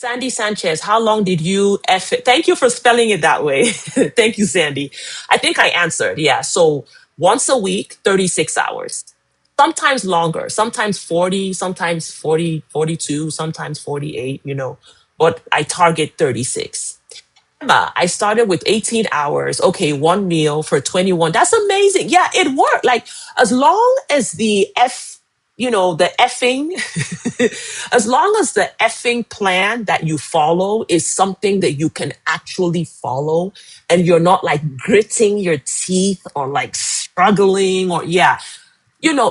Sandy Sanchez, how long did you F it? Thank you for spelling it that way. Thank you, Sandy. I think I answered. Yeah. So once a week, 36 hours. Sometimes longer, sometimes 40, sometimes 40, 42, sometimes 48, but I target 36. I started with 18 hours. Okay, one meal for 21. That's amazing. Yeah, it worked. Like, as long as the effing, as long as the effing plan that you follow is something that you can actually follow and you're not like gritting your teeth or like struggling or, yeah,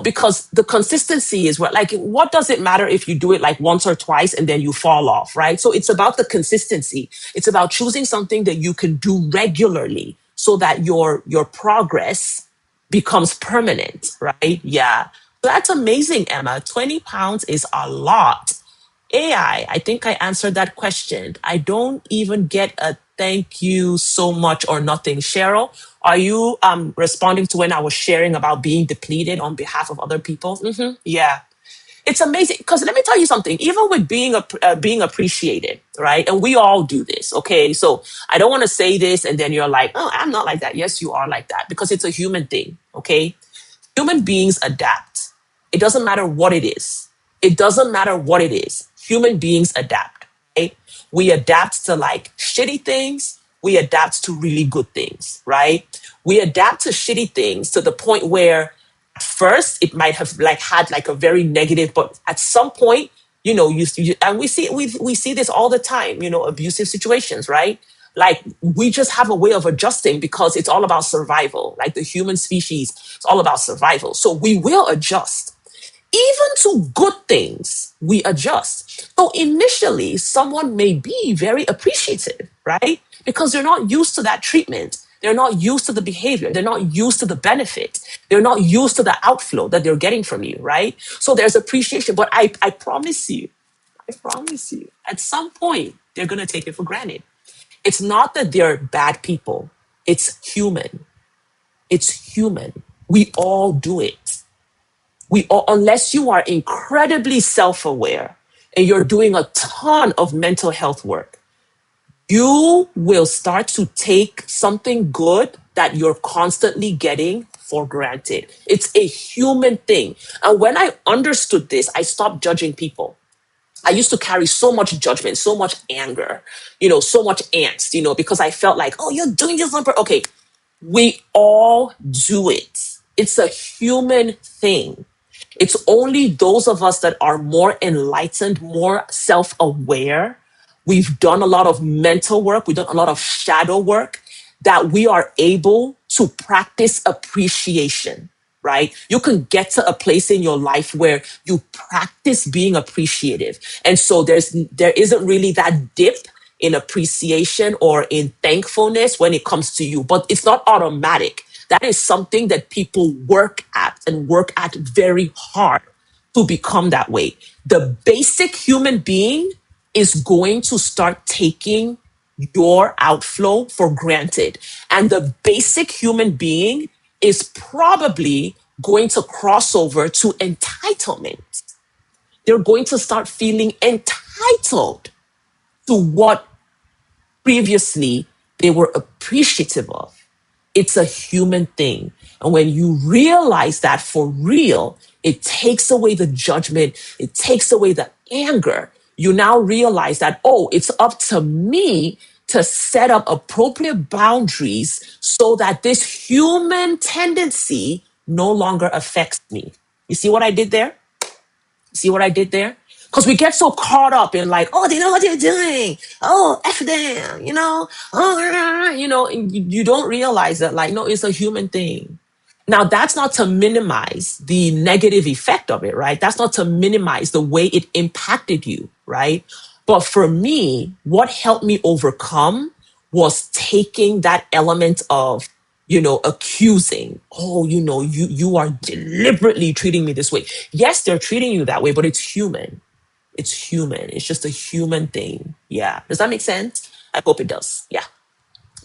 because the consistency is what, like, what does it matter if you do it like once or twice and then you fall off, right? So it's about the consistency. It's about choosing something that you can do regularly so that your progress becomes permanent, right? Yeah. So that's amazing, Emma. 20 pounds is a lot. I think I answered that question. I don't even get a thank you so much or nothing. Cheryl, are you responding to when I was sharing about being depleted on behalf of other people? Yeah. It's amazing because let me tell you something. Even with being appreciated, right? And we all do this, okay? So I don't want to say this and then you're like, oh, I'm not like that. Yes, you are like that because it's a human thing, okay? Human beings adapt. It doesn't matter what it is. It doesn't matter what it is. Human beings adapt, right? We adapt to like shitty things. We adapt to really good things, right? We adapt to shitty things to the point where at first it might have like had like a very negative, but at some point, and we see this all the time, abusive situations, right? Like we just have a way of adjusting because it's all about survival. Like the human species, it's all about survival. So we will adjust. Even to good things, we adjust. So initially, someone may be very appreciative, right? Because they're not used to that treatment. They're not used to the behavior. They're not used to the benefit. They're not used to the outflow that they're getting from you, right? So there's appreciation. But I promise you, at some point, they're going to take it for granted. It's not that they're bad people. It's human. It's human. We all do it. Unless you are incredibly self-aware and you're doing a ton of mental health work, you will start to take something good that you're constantly getting for granted. It's a human thing. And when I understood this, I stopped judging people. I used to carry so much judgment, so much anger, so much angst, because I felt like, oh, you're doing this on purpose. Okay, we all do it. It's a human thing. It's only those of us that are more enlightened, more self-aware. We've done a lot of mental work. We've done a lot of shadow work that we are able to practice appreciation, right? You can get to a place in your life where you practice being appreciative. And so there isn't really that dip in appreciation or in thankfulness when it comes to you, but it's not automatic. That is something that people work at and work at very hard to become that way. The basic human being is going to start taking your outflow for granted. And the basic human being is probably going to cross over to entitlement. They're going to start feeling entitled to what previously they were appreciative of. It's a human thing. And when you realize that for real, it takes away the judgment, it takes away the anger. You now realize that, oh, it's up to me to set up appropriate boundaries so that this human tendency no longer affects me. You see what I did there? See what I did there? Because we get so caught up in like, oh, they know what they're doing. Oh, F them, and you don't realize that like, no, it's a human thing. Now, that's not to minimize the negative effect of it, right? That's not to minimize the way it impacted you, right? But for me, what helped me overcome was taking that element of accusing. Oh, you are deliberately treating me this way. Yes, they're treating you that way, but it's human. It's human. It's just a human thing. Yeah. Does that make sense? I hope it does. Yeah.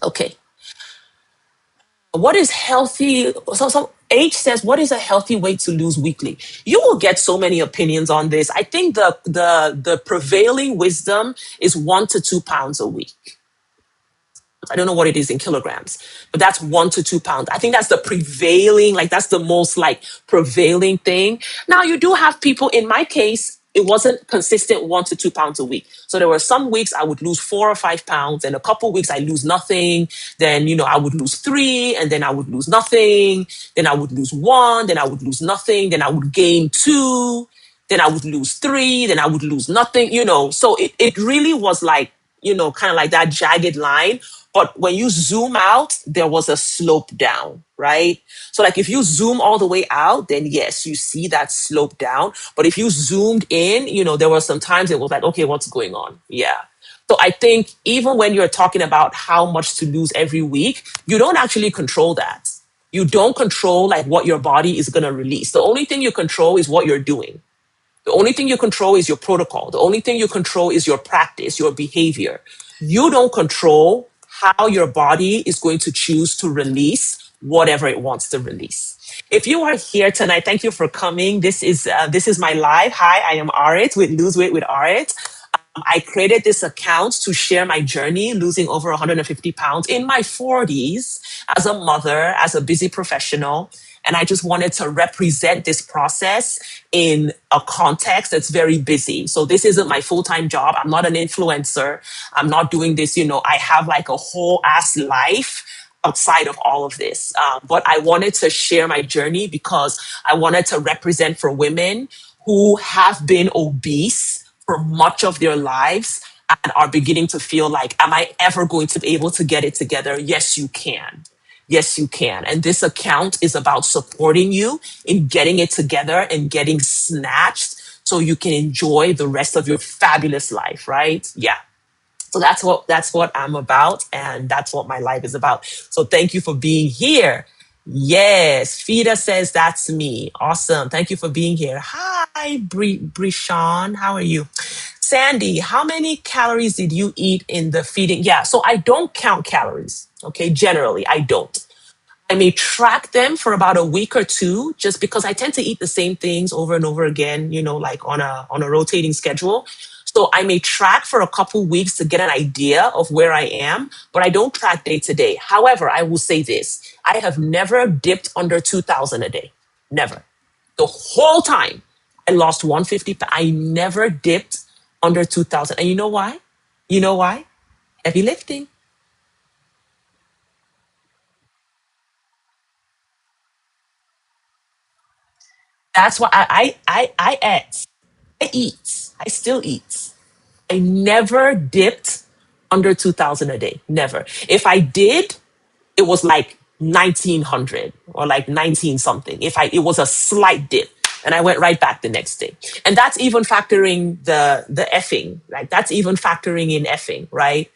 Okay. What is healthy? So H says, what is a healthy weight to lose weekly? You will get so many opinions on this. I think the prevailing wisdom is 1 to 2 pounds a week. I don't know what it is in kilograms, but that's 1 to 2 pounds. I think that's the prevailing, like that's the most like prevailing thing. Now you do have people, in my case, it wasn't consistent 1 to 2 pounds a week. So there were some weeks I would lose 4 or 5 pounds, and a couple weeks I lose nothing. Then, I would lose three, and then I would lose nothing. Then I would lose one, then I would lose nothing. Then I would gain two, then I would lose three, then I would lose nothing. So it really was like, kind of like that jagged line. But when you zoom out, there was a slope down, right? So like if you zoom all the way out, then yes, you see that slope down. But if you zoomed in, there were some times it was like, okay, what's going on? Yeah. So I think even when you're talking about how much to lose every week, you don't actually control that. You don't control like what your body is going to release. The only thing you control is what you're doing. The only thing you control is your protocol. The only thing you control is your practice, your behavior. You don't control how your body is going to choose to release whatever it wants to release. If you are here tonight, thank you for coming. This is my live. Hi, I am Arit with Lose Weight with Arit. I created this account to share my journey, losing over 150 pounds in my 40s as a mother, as a busy professional. And I just wanted to represent this process in a context that's very busy. So this isn't my full-time job. I'm not an influencer. I'm not doing this, I have like a whole ass life outside of all of this. But I wanted to share my journey because I wanted to represent for women who have been obese for much of their lives and are beginning to feel like, am I ever going to be able to get it together? Yes, you can. Yes, you can. And this account is about supporting you in getting it together and getting snatched so you can enjoy the rest of your fabulous life, right? Yeah. So that's what I'm about, and that's what my life is about. So thank you for being here. Yes, Fida says that's me. Awesome. Thank you for being here. Hi, Brishan. How are you? Sandy, how many calories did you eat in the feeding? Yeah, so I don't count calories. Okay, generally, I don't. I may track them for about a week or two just because I tend to eat the same things over and over again, like on a rotating schedule. So I may track for a couple weeks to get an idea of where I am, but I don't track day to day. However, I will say this. I have never dipped under 2,000 a day. Never. The whole time I lost 150, I never dipped under 2,000. And you know why? You know why? Heavy lifting. That's why I ate. I eat. I still eat. I never dipped under 2,000 a day. Never. If I did, it was like 1,900 or like 19 something. It was a slight dip, and I went right back the next day. And that's even factoring the effing, like that's even factoring in effing, right?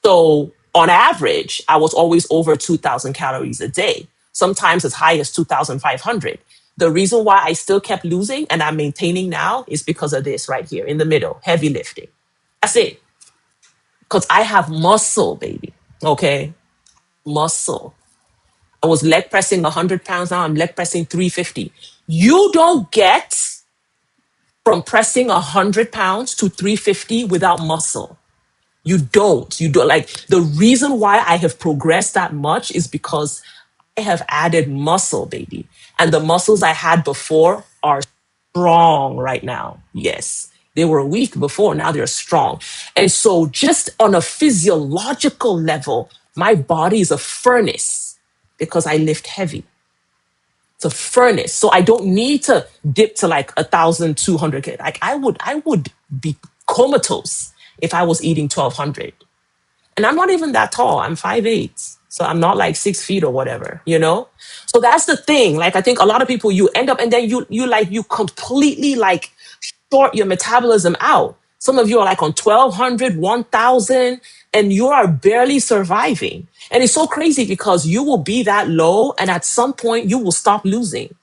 So on average, I was always over 2,000 calories a day, sometimes as high as 2,500. The reason why I still kept losing and I'm maintaining now is because of this right here in the middle, heavy lifting. That's it. Because I have muscle, baby. Okay. Muscle. I was leg pressing 100 pounds. Now I'm leg pressing 350. You don't get from pressing 100 pounds to 350 without muscle. You don't. You don't. Like the reason why I have progressed that much is because I have added muscle, baby. And the muscles I had before are strong right now. Yes. They were weak before. Now they're strong. And so just on a physiological level, my body is a furnace because I lift heavy. It's a furnace. So I don't need to dip to like 1,200. Like I would be comatose if I was eating 1,200. And I'm not even that tall. I'm 5'8". So I'm not like 6 feet or whatever. So that's the thing. Like I think a lot of people, you end up and then you completely like short your metabolism out. Some of you are like on 1,200, 1,000, and you are barely surviving. And it's so crazy because you will be that low and at some point you will stop losing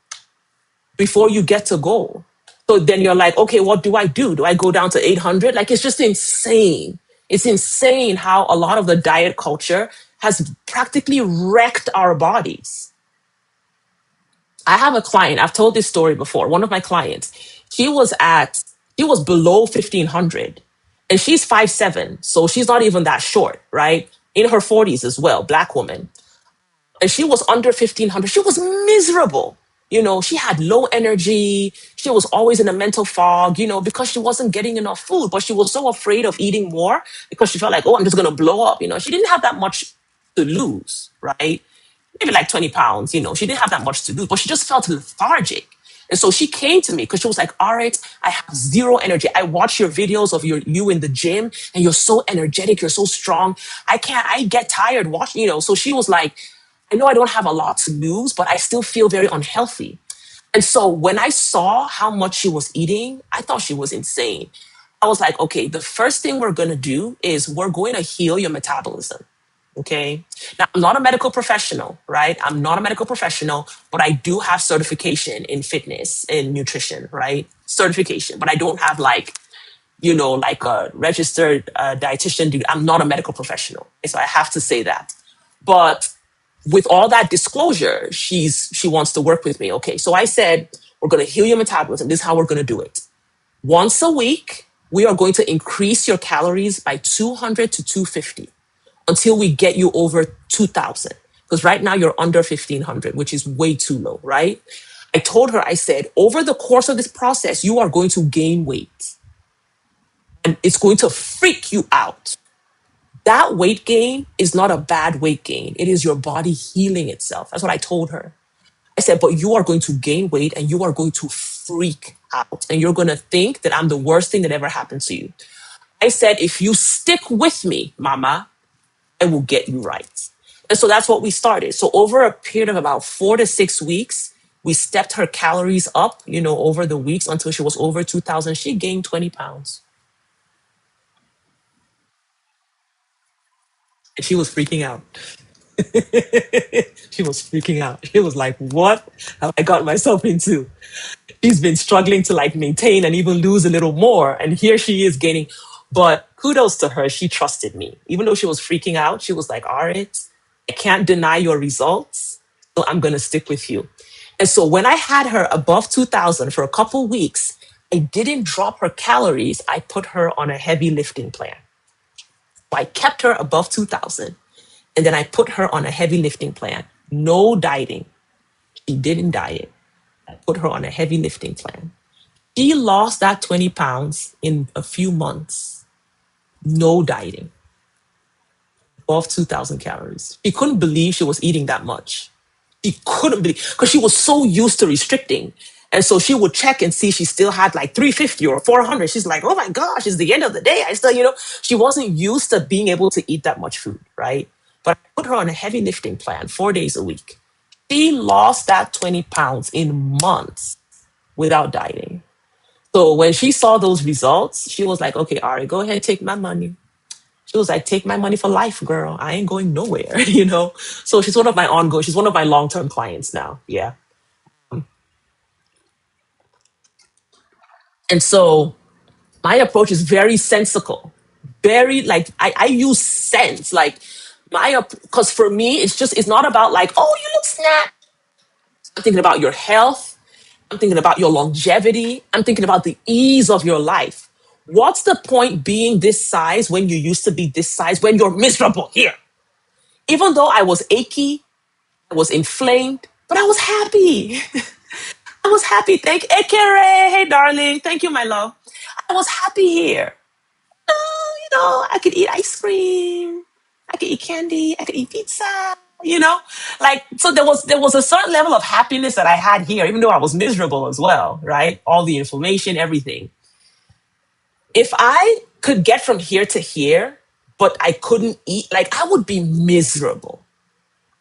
before you get to goal. So then you're like, okay, what do I do? Do I go down to 800? Like, it's just insane. It's insane how a lot of the diet culture has practically wrecked our bodies. I have a client, I've told this story before. One of my clients, she was at, she was below 1500 and she's 5'7". So she's not even that short, right? In her 40s as well, black woman. And she was under 1500. She was miserable. She had low energy. She was always in a mental fog, because she wasn't getting enough food, but she was so afraid of eating more because she felt like, oh, I'm just going to blow up. She didn't have that much to lose, right? Maybe like 20 pounds, she didn't have that much to lose, but she just felt lethargic. And so she came to me because she was like, all right, I have zero energy. I watch your videos of you in the gym and you're so energetic. You're so strong. I get tired watching, So she was like, I know I don't have a lot to lose, but I still feel very unhealthy. And so when I saw how much she was eating, I thought she was insane. I was like, okay, the first thing we're going to do is we're going to heal your metabolism. Okay. Now, I'm not a medical professional, right? I'm not a medical professional, but I do have certification in fitness and nutrition, right? Certification, but I don't have like a registered dietitian. I'm not a medical professional. So I have to say that. But with all that disclosure, she wants to work with me. Okay. So I said, we're going to heal your metabolism. This is how we're going to do it. Once a week, we are going to increase your calories by 200 to 250 until we get you over 2000. Because right now you're under 1500, which is way too low, right? I told her, I said, over the course of this process, you are going to gain weight and it's going to freak you out. That weight gain is not a bad weight gain. It is your body healing itself. That's what I told her. I said, but you are going to gain weight and you are going to freak out and you're going to think that I'm the worst thing that ever happened to you. I said, if you stick with me, mama, I will get you right. And so that's what we started. So over a period of about 4 to 6 weeks, we stepped her calories up, over the weeks until she was over 2000. She gained 20 pounds. And she was freaking out. She was freaking out. She was like, what have I got myself into? She's been struggling to maintain and even lose a little more. And here she is gaining. But kudos to her. She trusted me. Even though she was freaking out, she was like, all right, I can't deny your results. So I'm going to stick with you. And so when I had her above 2000 for a couple weeks, I didn't drop her calories. I put her on a heavy lifting plan. So I kept her above 2000 and then I put her on a heavy lifting plan. No dieting. She didn't diet. I put her on a heavy lifting plan. She lost that 20 pounds in a few months. No dieting. Above 2000 calories. She couldn't believe she was eating that much. She couldn't believe, because she was so used to restricting. And so she would check and see she still had 350 or 400. She's like, oh my gosh, it's the end of the day. I still, she wasn't used to being able to eat that much food, right? But I put her on a heavy lifting plan 4 days a week. She lost that 20 pounds in months without dieting. So when she saw those results, she was like, okay, Ari, go ahead, take my money. She was like, take my money for life, girl. I ain't going nowhere, So she's one of she's one of my long-term clients now. Yeah. And so my approach is very sensical. Very I use sense. Because for me, it's not about oh, you look snap. I'm thinking about your health. I'm thinking about your longevity. I'm thinking about the ease of your life. What's the point being this size when you used to be this size when you're miserable here? Even though I was achy, I was inflamed, but I was happy. I was happy. Hey, Kere. Hey, darling. Thank you, my love. I was happy here. I could eat ice cream. I could eat candy. I could eat pizza. So there was a certain level of happiness that I had here, even though I was miserable as well, right? All the inflammation, everything. If I could get from here to here, but I couldn't eat, I would be miserable.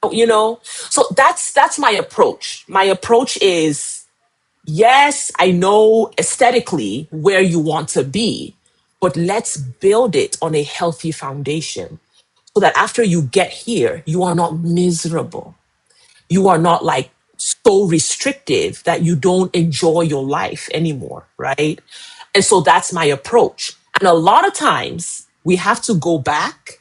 So that's my approach. My approach is, yes, I know aesthetically where you want to be, but let's build it on a healthy foundation so that after you get here, you are not miserable. You are not so restrictive that you don't enjoy your life anymore, right? And so that's my approach. And a lot of times we have to go back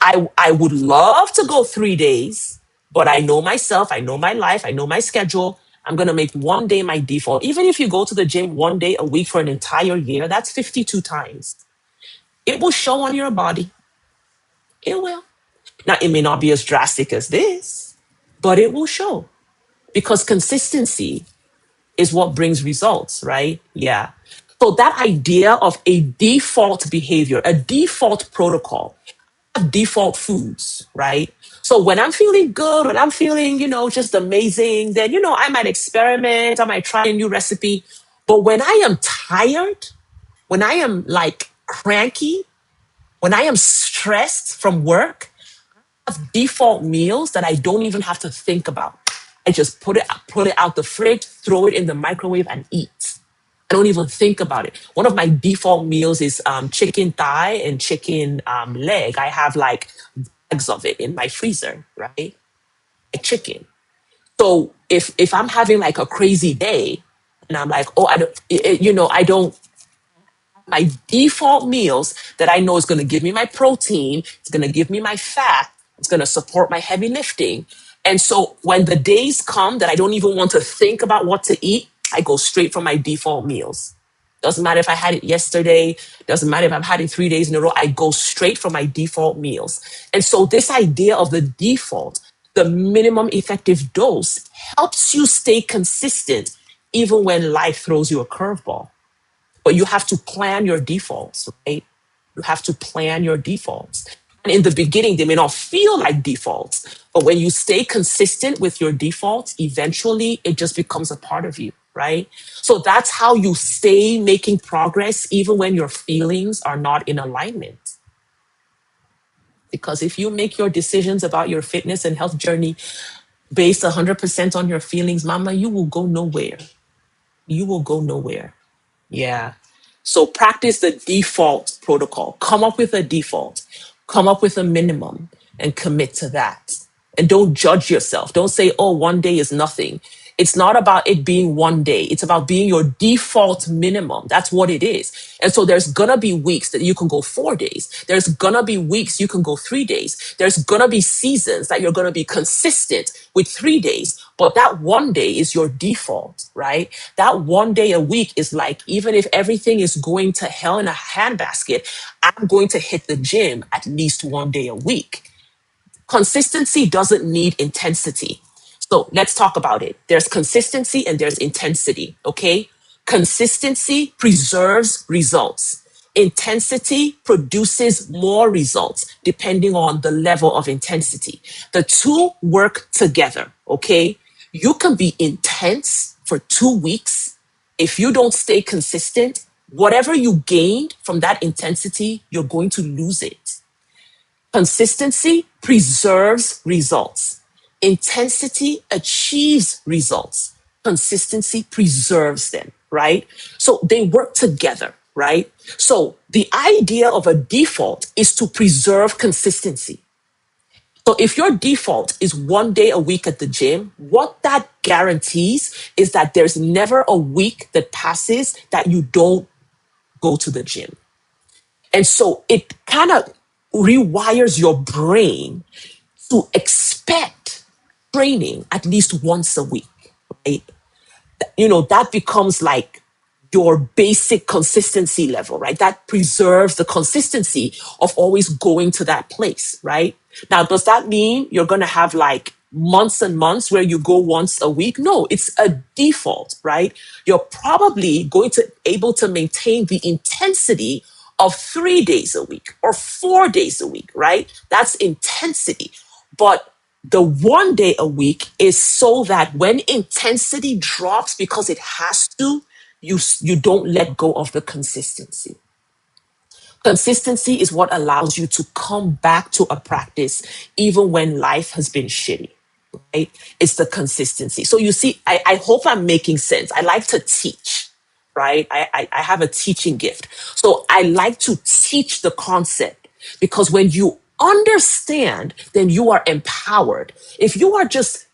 I would love to go 3 days, but I know myself, I know my life, I know my schedule. I'm going to make one day my default. Even if you go to the gym one day a week for an entire year, that's 52 times. It will show on your body. It will. Now, it may not be as drastic as this, but it will show because consistency is what brings results, right? Yeah. So that idea of a default behavior, a default protocol, default foods, right? So when I'm feeling good, when I'm feeling, just amazing, then, I might experiment, I might try a new recipe. But when I am tired, when I am like cranky, when I am stressed from work, I have default meals that I don't even have to think about. I just put it out the fridge, throw it in the microwave and eat. I don't even think about it. One of my default meals is chicken thigh and chicken leg. I have like bags of it in my freezer, right? Like chicken. So if I'm having like a crazy day and I'm like, oh, I don't my default meals that I know is going to give me my protein, it's going to give me my fat, it's going to support my heavy lifting. And so when the days come that I don't even want to think about what to eat, I go straight for my default meals. Doesn't matter if I had it yesterday, doesn't matter if I've had it 3 days in a row, I go straight for my default meals. And so this idea of the default, the minimum effective dose, helps you stay consistent even when life throws you a curveball. But you have to plan your defaults, right? You have to plan your defaults. And in the beginning, they may not feel like defaults, but when you stay consistent with your defaults, eventually it just becomes a part of you, right? So that's how you stay making progress even when your feelings are not in alignment. Because if you make your decisions about your fitness and health journey based 100% on your feelings, mama, you will go nowhere. You will go nowhere. Yeah. So practice the default protocol. Come up with a default, come up with a minimum, and commit to that. And don't judge yourself. Don't say, oh, one day is nothing. It's not about it being one day. It's about being your default minimum. That's what it is. And so there's going to be weeks that you can go 4 days. There's going to be weeks you can go 3 days. There's going to be seasons that you're going to be consistent with 3 days. But that one day is your default, right? That one day a week is like, even if everything is going to hell in a handbasket, I'm going to hit the gym at least one day a week. Consistency doesn't need intensity. So let's talk about it. There's consistency and there's intensity, okay? Consistency preserves results. Intensity produces more results depending on the level of intensity. The two work together, okay? You can be intense for 2 weeks. If you don't stay consistent, whatever you gained from that intensity, you're going to lose it. Consistency preserves results. Intensity achieves results. Consistency preserves them, right? So they work together, right? So the idea of a default is to preserve consistency. So if your default is one day a week at the gym, what that guarantees is that there's never a week that passes that you don't go to the gym. And so it kind of rewires your brain to expect training at least once a week, right? That becomes like your basic consistency level, right? That preserves the consistency of always going to that place, right? Now, does that mean you're going to have like months and months where you go once a week? No, it's a default, right? You're probably going to able to maintain the intensity of 3 days a week or 4 days a week, right? That's intensity. But the one day a week is so that when intensity drops because it has to, you don't let go of the consistency. Consistency is what allows you to come back to a practice even when life has been shitty, right? It's the consistency. So you see, I hope I'm making sense. I like to teach, right? I have a teaching gift. So I like to teach the concept because when you understand, then you are empowered. If you are just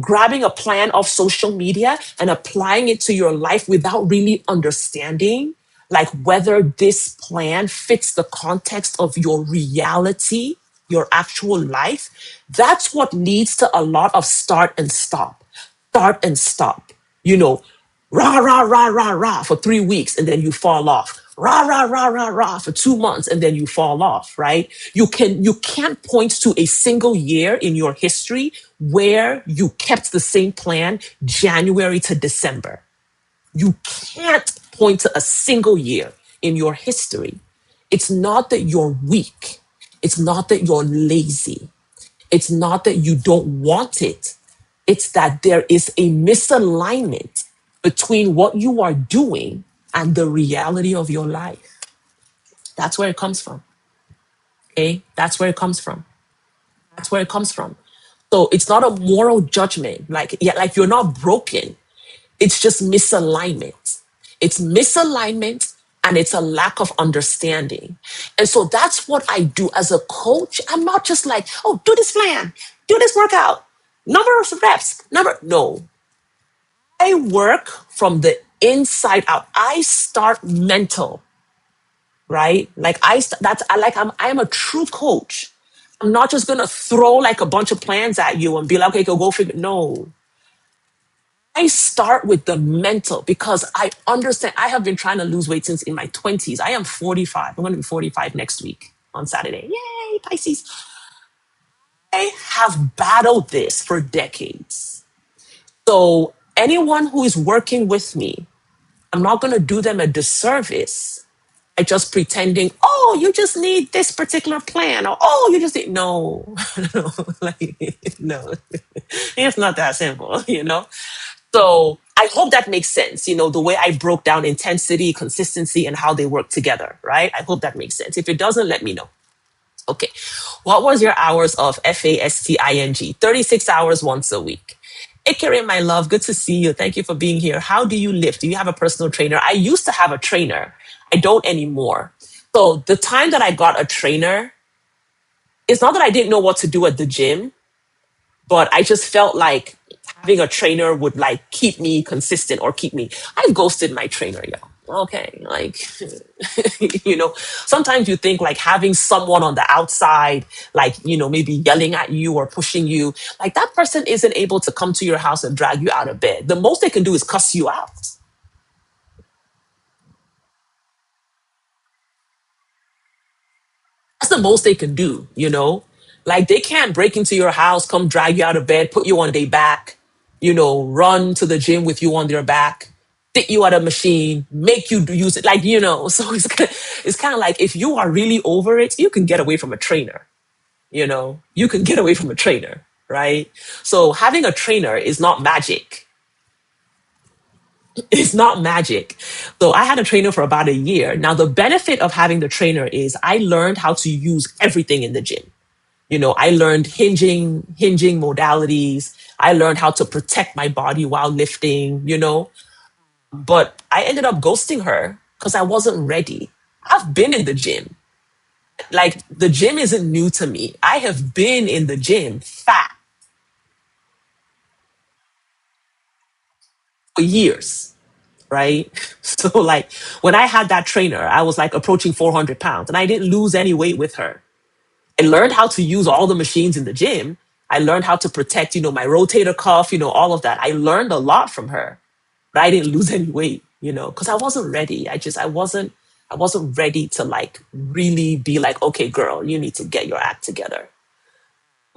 grabbing a plan off social media and applying it to your life without really understanding, like whether this plan fits the context of your reality, your actual life, that's what leads to a lot of start and stop. You know, rah, rah, rah, rah, rah for 3 weeks and then you fall off. Rah, rah, rah, rah, rah for 2 months and then you fall off, right? You can't point to a single year in your history where you kept the same plan January to December. You can't point to a single year in your history. It's not that you're weak. It's not that you're lazy. It's not that you don't want it. It's that there is a misalignment between what you are doing and the reality of your life. That's where it comes from. Okay? That's where it comes from. That's where it comes from. So it's not a moral judgment. Like, yeah, like you're not broken. It's just misalignment. It's misalignment and it's a lack of understanding. And so that's what I do as a coach. I'm not just like, oh, do this plan, do this workout, number of reps, number. No, I work from the inside out. I start mental, right? Like that's I like I am a true coach. I'm not just gonna throw like a bunch of plans at you and be like, okay, go figure. No, I start with the mental because I understand. I have been trying to lose weight since in my 20s. I am 45. I'm going to be 45 next week on Saturday. Yay, Pisces. I have battled this for decades. So, anyone who is working with me, I'm not going to do them a disservice by just pretending, oh, you just need this particular plan, or oh, you just need. No, no, like, no, it's not that simple, you know? So I hope that makes sense, the way I broke down intensity, consistency, and how they work together, right? I hope that makes sense. If it doesn't, let me know. Okay. What was your hours of fasting? 36 hours once a week. Hey, Karen, my love, good to see you. Thank you for being here. How do you lift? Do you have a personal trainer? I used to have a trainer. I don't anymore. So the time that I got a trainer, it's not that I didn't know what to do at the gym, but I just felt like having a trainer would like keep me consistent or keep me. I've ghosted my trainer, yo. Okay, like, sometimes you think like having someone on the outside, like, maybe yelling at you or pushing you, like that person isn't able to come to your house and drag you out of bed. The most they can do is cuss you out. That's the most they can do. Like they can't break into your house, come drag you out of bed, put you on their back, run to the gym with you on their back, sit you at a machine, make you use it. Like. So it's kind of like if you are really over it, you can get away from a trainer. You can get away from a trainer, right? So having a trainer is not magic. It's not magic. So I had a trainer for about a year. Now, the benefit of having the trainer is I learned how to use everything in the gym. I learned hinging modalities. I learned how to protect my body while lifting. But I ended up ghosting her because I wasn't ready. I've been in the gym. Like the gym isn't new to me. I have been in the gym fat for years, right? So like when I had that trainer, I was like approaching 400 pounds and I didn't lose any weight with her. I learned how to use all the machines in the gym. I learned how to protect, my rotator cuff, all of that. I learned a lot from her, but I didn't lose any weight, because I wasn't ready. I wasn't ready to like really be like, okay, girl, you need to get your act together.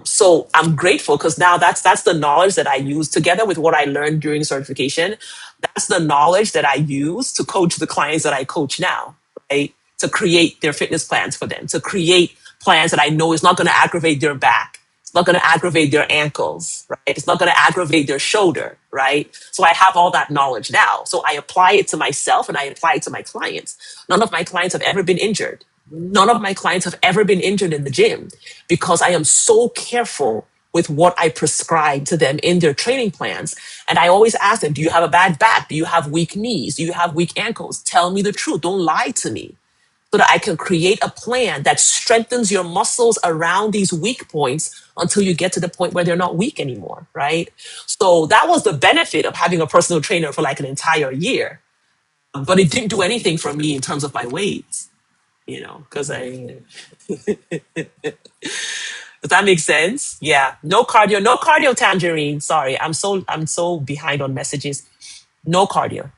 So I'm grateful because now that's the knowledge that I use together with what I learned during certification. That's the knowledge that I use to coach the clients that I coach now, right? To create their fitness plans for them, to create plans that I know is not going to aggravate their back. It's not going to aggravate their ankles, right? It's not going to aggravate their shoulder, right? So I have all that knowledge now. So I apply it to myself and I apply it to my clients. None of my clients have ever been injured. None of my clients have ever been injured in the gym because I am so careful with what I prescribe to them in their training plans. And I always ask them, do you have a bad back? Do you have weak knees? Do you have weak ankles? Tell me the truth. Don't lie to me so that I can create a plan that strengthens your muscles around these weak points until you get to the point where they're not weak anymore, right? So that was the benefit of having a personal trainer for like an entire year. But it didn't do anything for me in terms of my weight, because Does that make sense? Yeah. No cardio, no cardio tangerine. Sorry. I'm so behind on messages. No cardio.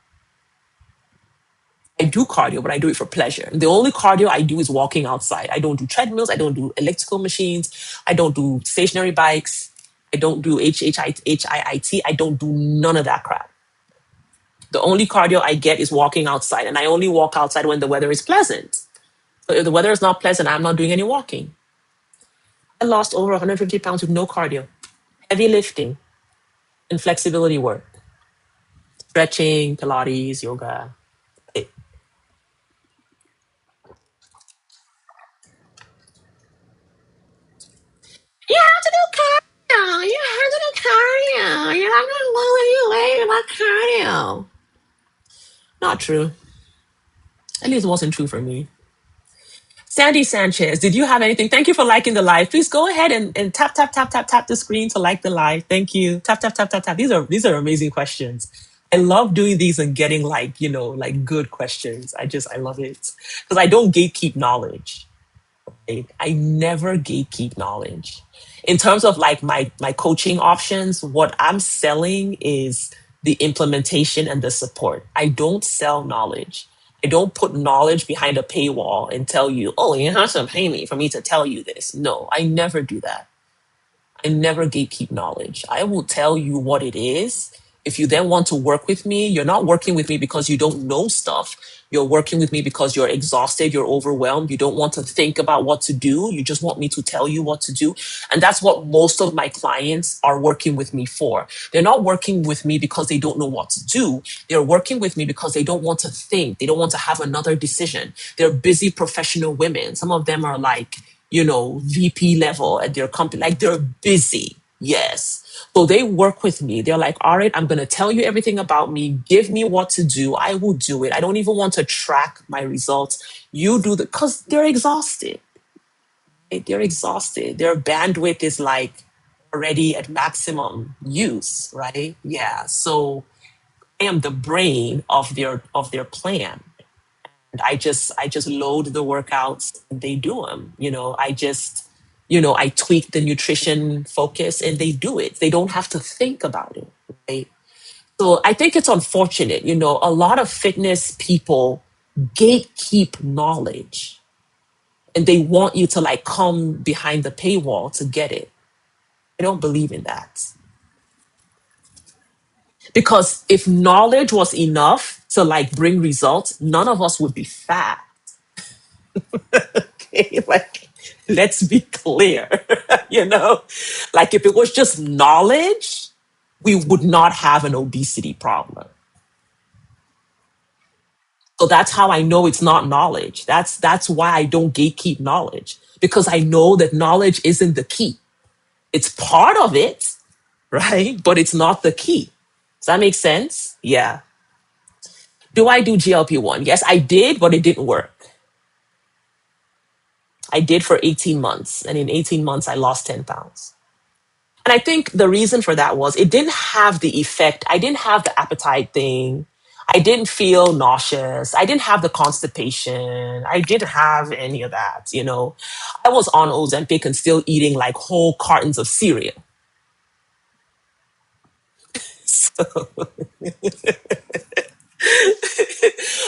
I do cardio, but I do it for pleasure. The only cardio I do is walking outside. I don't do treadmills. I don't do elliptical machines. I don't do stationary bikes. I don't do HIIT. I don't do none of that crap. The only cardio I get is walking outside, and I only walk outside when the weather is pleasant. So if the weather is not pleasant, I'm not doing any walking. I lost over 150 pounds with no cardio, heavy lifting, and flexibility work, stretching, Pilates, yoga. It- You have to do cardio. You have to do cardio. You're not going to lose any weight without cardio. Not true. At least it wasn't true for me. Sandy Sanchez, did you have anything? Thank you for liking the live. Please go ahead and tap, tap, tap, tap, tap the screen to like the live. Thank you. Tap, tap, tap, tap, tap. These are amazing questions. I love doing these and getting like good questions. I love it. Because I don't gatekeep knowledge. I never gatekeep knowledge. In terms of like my coaching options, what I'm selling is the implementation and the support. I don't sell knowledge. I don't put knowledge behind a paywall and tell you, oh, you have to pay me for me to tell you this. No, I never do that. I never gatekeep knowledge. I will tell you what it is. If you then want to work with me, you're not working with me because you don't know stuff. You're working with me because you're exhausted, you're overwhelmed, you don't want to think about what to do. You just want me to tell you what to do. And that's what most of my clients are working with me for. They're not working with me because they don't know what to do. They're working with me because they don't want to think. They don't want to have another decision. They're busy professional women. Some of them are like, VP level at their company. Like they're busy. Yes. So they work with me. They're like, all right, I'm going to tell you everything about me. Give me what to do. I will do it. I don't even want to track my results. You do the, because they're exhausted. Right? They're exhausted. Their bandwidth is like already at maximum use, right? Yeah. So I am the brain of their plan. I just load the workouts and they do them. I tweak the nutrition focus and they do it. They don't have to think about it, right? So I think it's unfortunate. A lot of fitness people gatekeep knowledge and they want you to like come behind the paywall to get it. I don't believe in that. Because if knowledge was enough to like bring results, none of us would be fat. Okay, like let's be clear, you know, like if it was just knowledge, we would not have an obesity problem. So that's how I know it's not knowledge. That's why I don't gatekeep knowledge, because I know that knowledge isn't the key. It's part of it, right? But it's not the key. Does that make sense? Yeah. Do I do GLP-1? Yes, I did, but it didn't work. I did for 18 months, and in 18 months I lost 10 pounds. And I think the reason for that was it didn't have the effect. I didn't have the appetite thing. I didn't feel nauseous. I didn't have the constipation. I didn't have any of that. I was on Ozempic and still eating like whole cartons of cereal. So,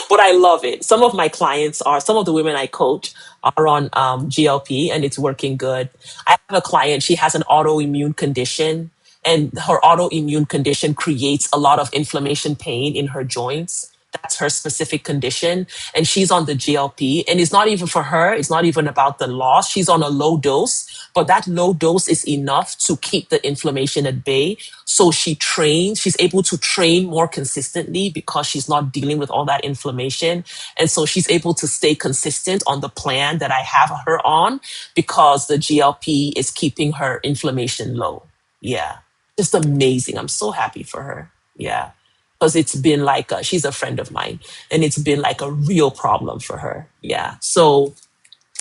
but I love it. Some of the women I coach are on GLP and it's working good. I have a client, she has an autoimmune condition, and her autoimmune condition creates a lot of inflammation, pain in her joints. That's her specific condition. And she's on the GLP. And it's not even for her, it's not even about the loss. She's on a low dose, but that low dose is enough to keep the inflammation at bay. So she's able to train more consistently because she's not dealing with all that inflammation. And so she's able to stay consistent on the plan that I have her on because the GLP is keeping her inflammation low. Yeah. Just amazing. I'm so happy for her. Yeah. Because it's been like, she's a friend of mine and it's been like a real problem for her. Yeah. So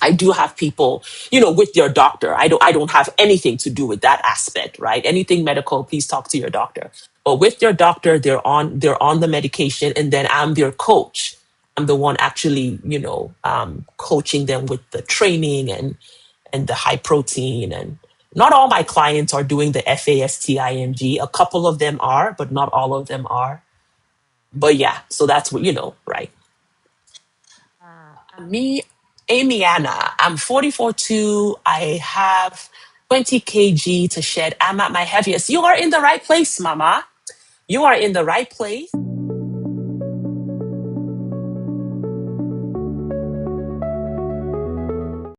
I do have people, with your doctor. I don't have anything to do with that aspect, right? Anything medical, please talk to your doctor. But with your doctor, they're on the medication, and then I'm their coach. I'm the one actually, coaching them with the training and the high protein and Not all my clients are doing the FASTIMG. A couple of them are, but not all of them are. But yeah, so that's what, right. Me, Amy Anna, I'm 44 too. I have 20 kg to shed. I'm at my heaviest. You are in the right place, mama. You are in the right place.